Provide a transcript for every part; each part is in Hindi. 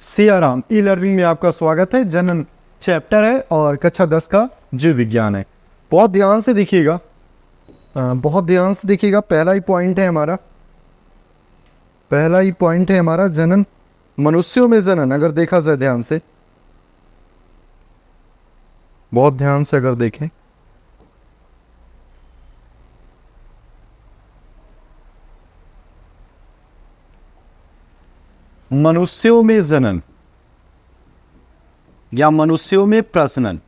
सियाराम ई लर्निंग में आपका स्वागत है। जनन चैप्टर है और कक्षा 10 का जीव विज्ञान है। बहुत ध्यान से देखिएगा, पहला ही पॉइंट है हमारा जनन। मनुष्यों में जनन अगर देखा जाए ध्यान से, बहुत ध्यान से अगर देखें, मनुष्यों में जनन या मनुष्यों में प्रजनन।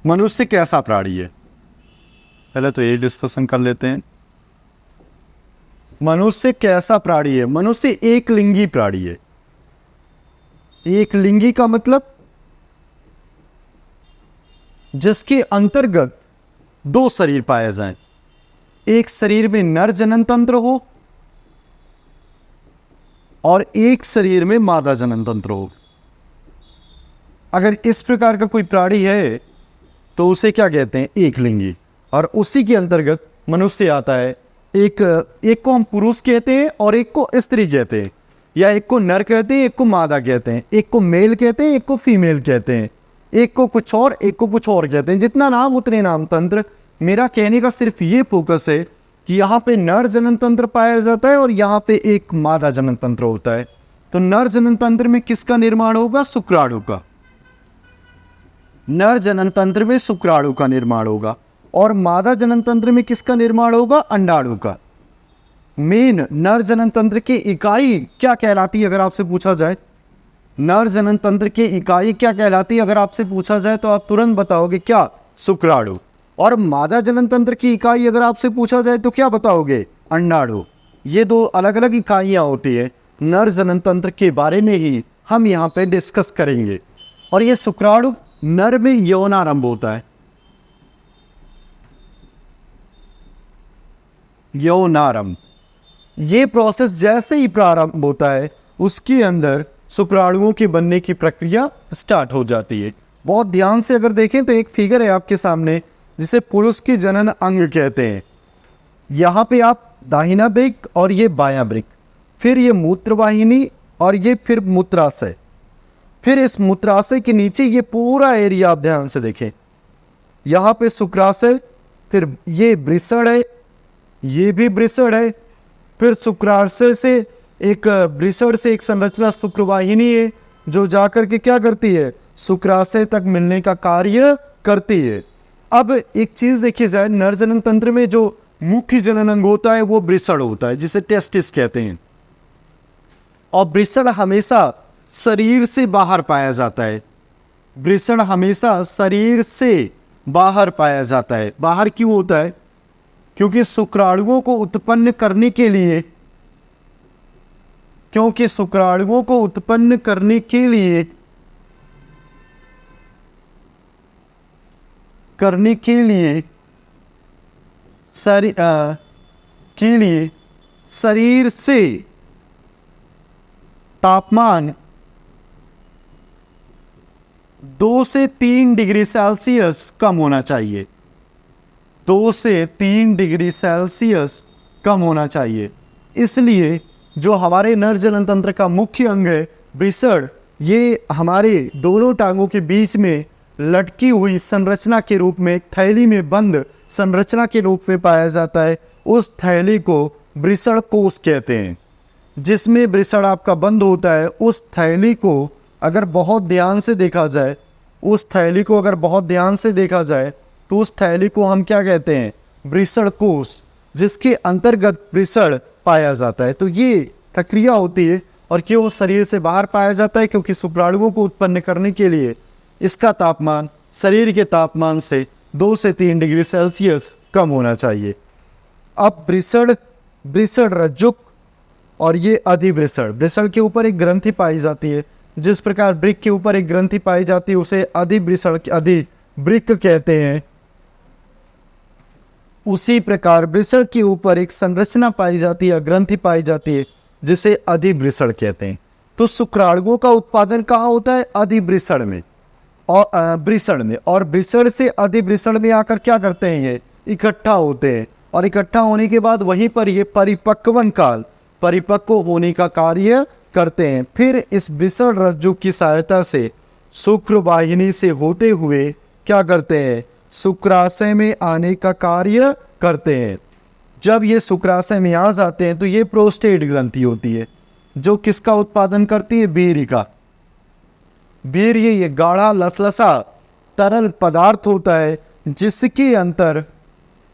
मनुष्य कैसा प्राणी है, पहले तो ये डिस्कशन कर लेते हैं। मनुष्य कैसा प्राणी है? मनुष्य एक लिंगी प्राणी है। एक लिंगी का मतलब जिसके अंतर्गत दो शरीर पाए जाएं। एक शरीर में नर जनन तंत्र हो और एक शरीर में मादा जनन तंत्र हो। अगर इस प्रकार का कोई प्राणी है तो उसे क्या कहते हैं? एक लिंगी। और उसी के अंतर्गत मनुष्य आता है। एक को हम पुरुष कहते हैं और एक को स्त्री कहते हैं, या एक को नर कहते हैं, एक को मादा कहते हैं, एक को मेल कहते हैं, एक को फीमेल कहते हैं, एक को कुछ और, एक को कुछ और कहते हैं। जितना नाम उतने नाम तंत्र। मेरा कहने का सिर्फ ये फोकस है कि यहाँ पे नर जनन तंत्र पाया जाता है और यहाँ पे एक मादा जनन तंत्र होता है। तो नर जनन तंत्र में किसका निर्माण होगा? शुक्राणु का। नर जनन तंत्र में शुक्राणु का निर्माण होगा। और मादा जनन तंत्र में किसका निर्माण होगा? अंडाणु का। मेन नर जनन तंत्र की इकाई क्या कहलाती है अगर आपसे पूछा जाए? नर जनन तंत्र की इकाई क्या कहलाती है अगर आपसे पूछा जाए तो आप तुरंत बताओगे क्या? शुक्राणु। और मादा जनन तंत्र की इकाई अगर आपसे पूछा जाए तो क्या बताओगे? अंडाणु। ये दो अलग अलग इकाइयाँ होती है। नर जनन तंत्र के बारे में ही हम यहाँ पे डिस्कस करेंगे। और ये शुक्राणु नर में यौनारंभ होता है। यौनारंभ, ये प्रोसेस जैसे ही प्रारंभ होता है उसके अंदर शुक्राणुओं के बनने की प्रक्रिया स्टार्ट हो जाती है। बहुत ध्यान से अगर देखें तो एक फिगर है आपके सामने जिसे पुरुष की जनन अंग कहते हैं। यहाँ पे आप दाहिना वृक्क और ये बायां वृक्क, फिर ये मूत्रवाहिनी और ये फिर मूत्राशय, फिर इस मूत्राशय के नीचे ये पूरा एरिया आप ध्यान से देखें। यहाँ पे शुक्राशय, फिर ये वृषण है, ये भी वृषण है, फिर शुक्राशय से एक वृषण से एक संरचना शुक्रवाहिनी है जो जाकर के क्या करती है? शुक्राशय तक मिलने का कार्य करती है। अब एक चीज देखी जाए, नर जनन तंत्र में जो मुख्य जनन अंग होता है वो वृषण होता है जिसे टेस्टिस कहते हैं। और वृषण हमेशा शरीर से बाहर पाया जाता है। वृषण हमेशा शरीर से बाहर पाया जाता है। बाहर क्यों होता है? क्योंकि शुक्राणुओं को उत्पन्न करने के लिए शरीर से तापमान 2 से 3 डिग्री सेल्सियस कम होना चाहिए। 2 से 3 डिग्री सेल्सियस कम होना चाहिए। इसलिए जो हमारे नर जनन तंत्र का मुख्य अंग है वृषण, ये हमारे दोनों टांगों के बीच में लटकी हुई संरचना के रूप में, थैली में बंद संरचना के रूप में पाया जाता है। उस थैली को वृषण कोश कहते हैं। जिसमें वृषण आपका बंद होता है, उस थैली को अगर बहुत ध्यान से देखा जाए, तो उस थैली को हम क्या कहते हैं? वृषण कोश, जिसके अंतर्गत वृषण पाया जाता है। तो ये प्रक्रिया होती है। और क्यों शरीर से बाहर पाया जाता है? क्योंकि शुक्राणुओं को उत्पन्न करने के लिए इसका तापमान शरीर के तापमान से 2 से 3 डिग्री सेल्सियस कम होना चाहिए। अब वृषण रज्जुक और ये अधिवृषण, वृषण के ऊपर एक ग्रंथि पाई जाती है। जिस प्रकार वृक्क के ऊपर एक ग्रंथि पाई जाती है उसे अधिवृक्क कहते हैं। उसी प्रकार वृषण के ऊपर एक संरचना पाई जाती है, ग्रंथि पाई जाती है, जिसे अधिवृषण कहते हैं। तो शुक्राणुओं का उत्पादन कहाँ होता है? अधिवृषण में। और वृषण से अधिवृषण में आकर क्या करते हैं? ये इकट्ठा होते हैं और इकट्ठा होने के बाद वहीं पर ये परिपक्वन काल, परिपक्व होने का कार्य करते हैं। फिर इस वृषण रज्जु की सहायता से शुक्र वाहिनी से होते हुए क्या करते हैं, शुक्राशय में आने का कार्य करते हैं। जब ये शुक्राशय में आ जाते हैं तो ये प्रोस्टेट ग्रंथि होती है जो किसका उत्पादन करती है, वीर्य का। वीर्य ये गाढ़ा लसलसा तरल पदार्थ होता है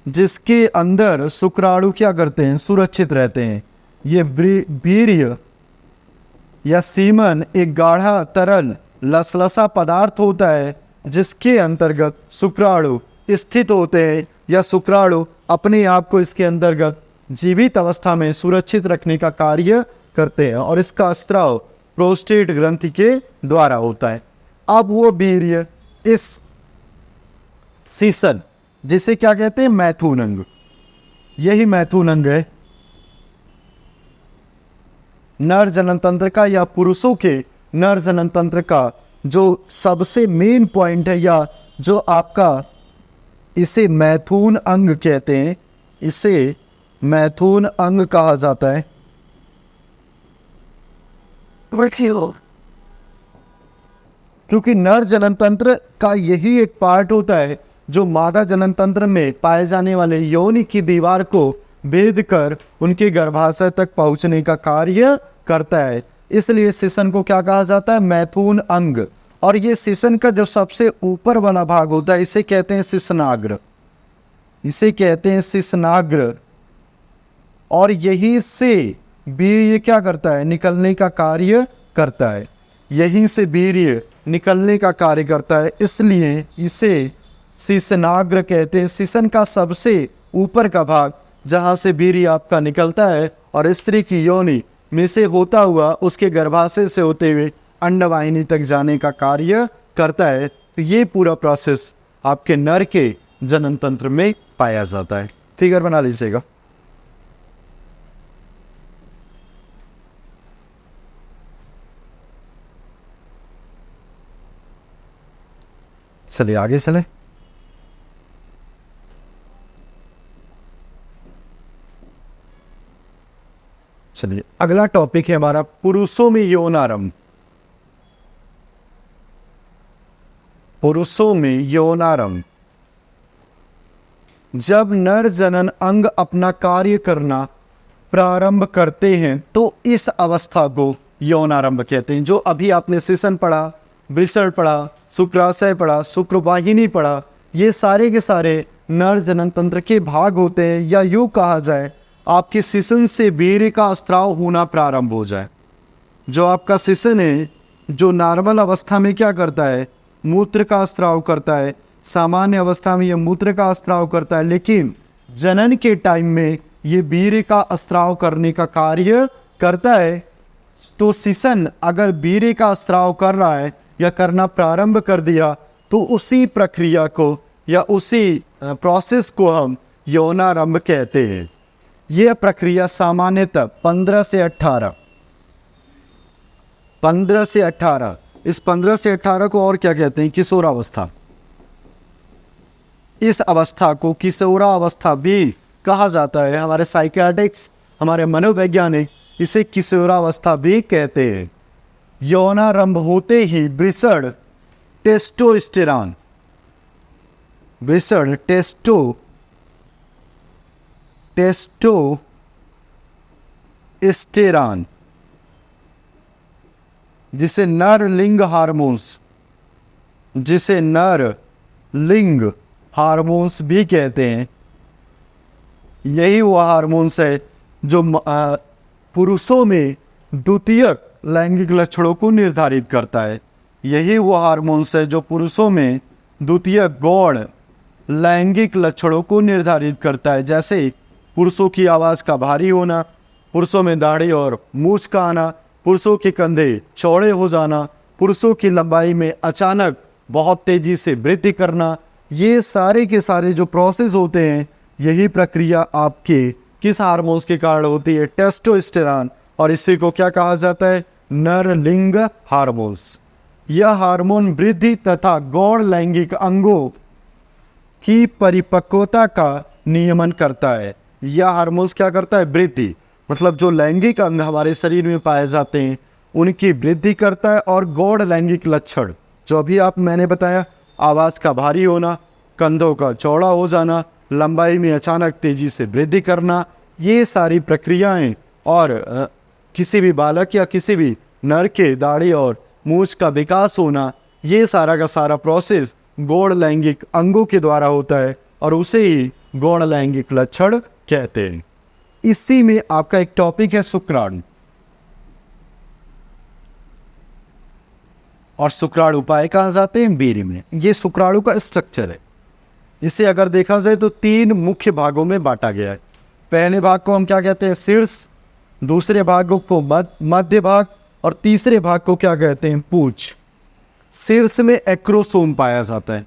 जिसके अंदर शुक्राणु क्या करते हैं, सुरक्षित रहते हैं। ये वीर्य या सीमन एक गाढ़ा तरल लसलसा पदार्थ होता है जिसके अंतर्गत शुक्राणु स्थित होते हैं या शुक्राणु अपने आप को इसके अंतर्गत जीवित अवस्था में सुरक्षित रखने का कार्य करते हैं और इसका स्त्राव प्रोस्टेट ग्रंथि के द्वारा होता है। अब वो वीर्य इस सीसन, जिसे क्या कहते हैं, मैथुन अंग, यही मैथुन अंग है नर जनन तंत्र का या पुरुषों के नर जनन तंत्र का जो सबसे मेन पॉइंट है, या जो आपका इसे मैथुन अंग कहते हैं, इसे मैथुन अंग कहा जाता है। क्योंकि नर जनन तंत्र का यही एक पार्ट होता है जो मादा जनन तंत्र में पाए जाने वाले योनि की दीवार को भेद कर उनके गर्भाशय तक पहुंचने का कार्य करता है। इसलिए शिशन को क्या कहा जाता है, मैथुन अंग। और ये शिशन का जो सबसे ऊपर वाला भाग होता है इसे कहते हैं शिशनाग्र, इसे कहते हैं शिशनाग्र। और यहीं से वीर्य क्या करता है, निकलने का कार्य करता है, यहीं से वीर्य निकलने का कार्य करता है, इसलिए इसे शिशनाग्र कहते हैं। शिशन का सबसे ऊपर का भाग जहाँ से वीर्य आपका निकलता है और स्त्री की योनि में से होता हुआ उसके गर्भाशय से होते हुए अंडवाहिनी तक जाने का कार्य करता है। तो ये पूरा प्रोसेस आपके नर के जनन तंत्र में पाया जाता है। फिगर बना लीजिएगा। चलिए आगे चले। चलिए अगला टॉपिक है हमारा पुरुषों में यौनारंभ। पुरुषों में यौनारंभ, जब नर जनन अंग अपना कार्य करना प्रारंभ करते हैं तो इस अवस्था को यौनारंभ कहते हैं। जो अभी आपने शिशन पढ़ा, वृषण पढ़ा, शुक्राशय पढ़ा, शुक्रवाहिनी पढ़ा, ये सारे के सारे नर जनन तंत्र के भाग होते हैं। या यूँ कहा जाए आपके शिशन से वीर्य का स्त्राव होना प्रारंभ हो जाए। जो आपका शिशन है जो नॉर्मल अवस्था में क्या करता है, मूत्र का स्त्राव करता है, सामान्य अवस्था में यह मूत्र का स्त्राव करता है, लेकिन जनन के टाइम में ये वीर्य का स्त्राव करने का कार्य करता है। तो शिशन अगर वीर्य का स्त्राव कर रहा है या करना प्रारंभ कर दिया तो उसी प्रक्रिया को या उसी प्रोसेस को हम यौनारंभ कहते हैं। यह प्रक्रिया सामान्यतः 15 से 18 इस 15 से 18 को और क्या कहते हैं, किशोरावस्था। इस अवस्था को किशोरावस्था भी कहा जाता है। हमारे साइकियाट्रिक्स, हमारे मनोवैज्ञानिक इसे किशोरावस्था भी कहते हैं। यौनारंभ होते ही वृषण टेस्टोस्टेरॉन, वृषण टेस्टोस्टेरॉन जिसे नर लिंग हार्मोन्स भी कहते हैं, यही वो हार्मोन्स है जो पुरुषों में द्वितीयक लैंगिक लक्षणों को निर्धारित करता है। यही वो हार्मोन्स है जो पुरुषों में द्वितीयक गौण लैंगिक लक्षणों को निर्धारित करता है। जैसे पुरुषों की आवाज़ का भारी होना, पुरुषों में दाढ़ी और मूछ का आना, पुरुषों के कंधे चौड़े हो जाना, पुरुषों की लंबाई में अचानक बहुत तेज़ी से वृद्धि करना, ये सारे के सारे जो प्रोसेस होते हैं, यही प्रक्रिया आपके किस हार्मोन्स के कारण होती है, टेस्टोस्टेरॉन। और इसी को क्या कहा जाता है, नर लिंग हार्मोन्स। यह हार्मोन वृद्धि तथा गौण लैंगिक अंगों की परिपक्वता का नियमन करता है। यह हार्मोन्स क्या करता है? वृद्धि, मतलब जो लैंगिक अंग हमारे शरीर में पाए जाते हैं उनकी वृद्धि करता है। और गौड़ लैंगिक लक्षण जो अभी मैंने बताया, आवाज़ का भारी होना, कंधों का चौड़ा हो जाना, लंबाई में अचानक तेजी से वृद्धि करना, ये सारी प्रक्रियाएं और किसी भी बालक या किसी भी नर के दाढ़ी और मूछ का विकास होना, ये सारा का सारा प्रोसेस गौड़ लैंगिक अंगों के द्वारा होता है और उसे ही गौड़ लैंगिक लक्षण कहते हैं। इसी में आपका एक टॉपिक है शुक्राणु, और शुक्राणु पाए कहाँ जाते हैं? वीर्य में। ये शुक्राणु का स्ट्रक्चर है। इसे अगर देखा जाए तो 3 मुख्य भागों में बांटा गया है। पहले भाग को हम क्या कहते हैं? शीर्ष, दूसरे भाग को मध्य भाग, और तीसरे भाग को क्या कहते हैं? पूंछ। शीर्ष में एक्रोसोम पाया जाता है।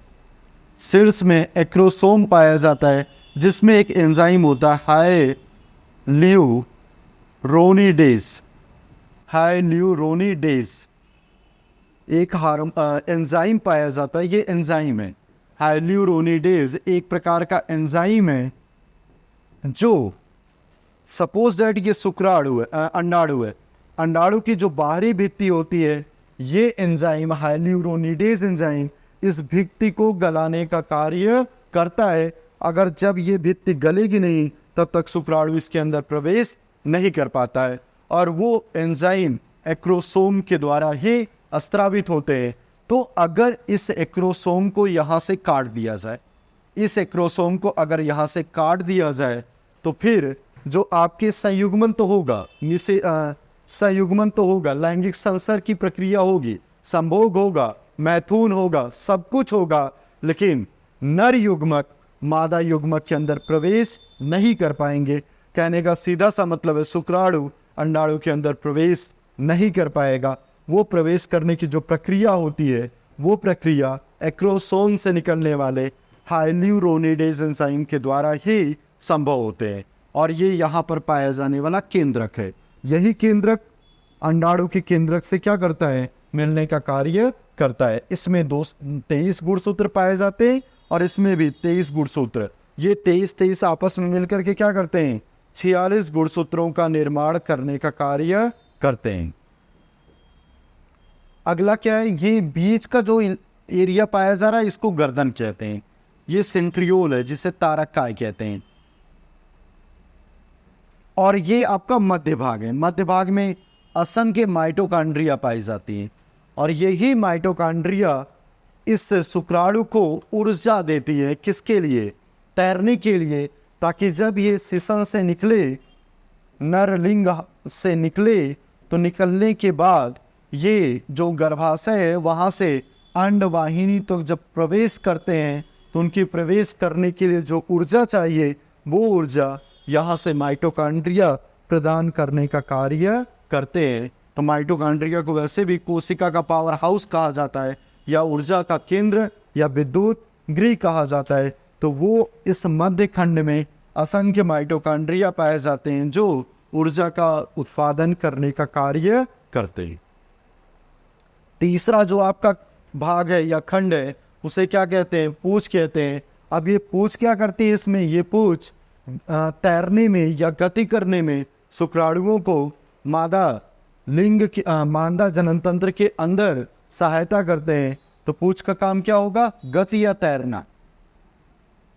शीर्ष में एक्रोसोम पाया जाता है जिसमें एक एंजाइम होता है हाइल्यूरोनिडेज। एक एंजाइम पाया जाता है, ये एंजाइम है हाइल्यूरोनिडेज, एक प्रकार का एंजाइम है जो सपोज दैट ये शुक्राणु है, अंडाणु है, अंडाणु की जो बाहरी भित्ति होती है, ये एंजाइम हाइल्यूरोनिडेज एंजाइम इस भित्ति को गलाने का कार्य करता है। अगर जब ये भित्ति गलेगी नहीं तब तक शुक्राणु इसके अंदर प्रवेश नहीं कर पाता है, और वो एंजाइम एक्रोसोम के द्वारा ही स्त्रावित होते हैं। तो अगर इस एक्रोसोम को यहाँ से काट दिया जाए, इस एक्रोसोम को अगर यहाँ से काट दिया जाए तो फिर जो आपके संयुग्मन तो होगा, संयुग्मन तो होगा, लैंगिक संसर्ग की प्रक्रिया होगी, संभोग होगा, मैथुन होगा, सब कुछ होगा, लेकिन नर युग्मक मादा युग्मक के अंदर प्रवेश नहीं कर पाएंगे। कहने का सीधा सा मतलब है शुक्राणु अंडाणु के अंदर प्रवेश नहीं कर पाएगा। वो प्रवेश करने की जो प्रक्रिया होती है वो प्रक्रिया एक्रोसोम से निकलने वाले हाइल्यूरोनिडेज एंजाइम के द्वारा ही संभव होते हैं, और ये यहाँ पर पाया जाने वाला केंद्रक है। यही केंद्रक अंडाणु के केंद्रक से क्या करता है? मिलने का कार्य करता है। इसमें 23 गुणसूत्र पाए जाते हैं और इसमें भी 23 गुणसूत्र। ये 23 आपस में मिलकर के क्या करते हैं? 46 गुणसूत्रों का निर्माण करने का कार्य करते हैं। अगला क्या है? ये बीच का जो एरिया पाया जा रहा है इसको गर्दन कहते हैं। ये सेंट्रियोल है जिसे तारक काय कहते हैं। और ये आपका मध्य भाग है। मध्य भाग में असंख्य माइटोकॉन्ड्रिया पाई जाती हैं, और यही माइटोकॉन्ड्रिया इस शुक्राणु को ऊर्जा देती है। किसके लिए? तैरने के लिए, ताकि जब ये शिशन से निकले, नरलिंग से निकले, तो निकलने के बाद ये जो गर्भाशय है वहाँ से अंडवाहिनी तो जब प्रवेश करते हैं तो उनकी प्रवेश करने के लिए जो ऊर्जा चाहिए वो ऊर्जा यहाँ से माइटोकॉन्ड्रिया प्रदान करने का कार्य करते हैं। तो माइटोकॉन्ड्रिया को वैसे भी कोशिका का पावर हाउस कहा जाता है, या ऊर्जा का केंद्र, या विद्युत गृह कहा जाता है। तो वो इस मध्य खंड में असंख्य माइटोकॉन्ड्रिया पाए जाते हैं जो ऊर्जा का उत्पादन करने का कार्य करते हैं। तीसरा जो आपका भाग है या खंड है उसे क्या कहते हैं? पूंछ कहते हैं। अब ये पूंछ क्या करती है? इसमें ये पूंछ तैरने में या गति करने में शुक्राणुओं को मादा लिंग के मादा जननतंत्र के अंदर सहायता करते हैं। तो पूंछ का काम क्या होगा? गति या तैरना।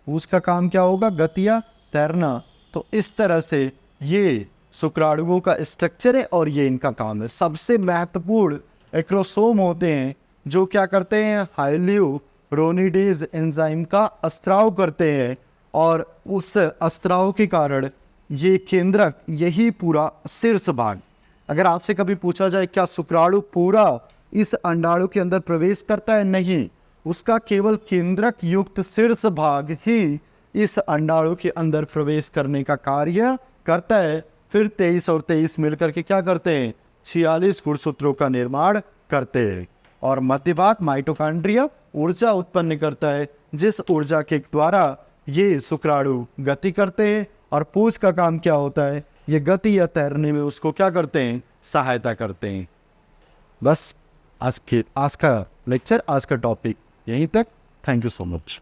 पूंछ का काम क्या होगा? गति या तैरना। तो इस तरह से ये शुक्राणुओं का स्ट्रक्चर है और ये इनका काम है। सबसे महत्वपूर्ण एक्रोसोम होते हैं जो क्या करते हैं? हाइल्यूरोनिडेज एंजाइम का स्त्राव करते हैं, और उस स्त्राव के कारण ये केंद्रक, यही पूरा शीर्ष भाग, अगर आपसे कभी पूछा जाए क्या शुक्राणु पूरा इस अंडाणु के अंदर प्रवेश करता है? नहीं, उसका केवल केंद्रक युक्त शीर्ष भाग ही इस अंडाणु के अंदर प्रवेश करने का कार्य करता है। फिर 23 और 23 मिलकर के क्या करते हैं? 46 गुणसूत्रों का निर्माण करते हैं। और मध्य भाग माइटोकॉन्ड्रिया ऊर्जा उत्पन्न करता है, जिस ऊर्जा के द्वारा ये शुक्राणु गति करते हैं। और पूंछ का काम क्या होता है? ये गति या तैरने में उसको क्या करते हैं? सहायता करते हैं। बस आज का लेक्चर, आज का टॉपिक यहीं तक। Thank you so much.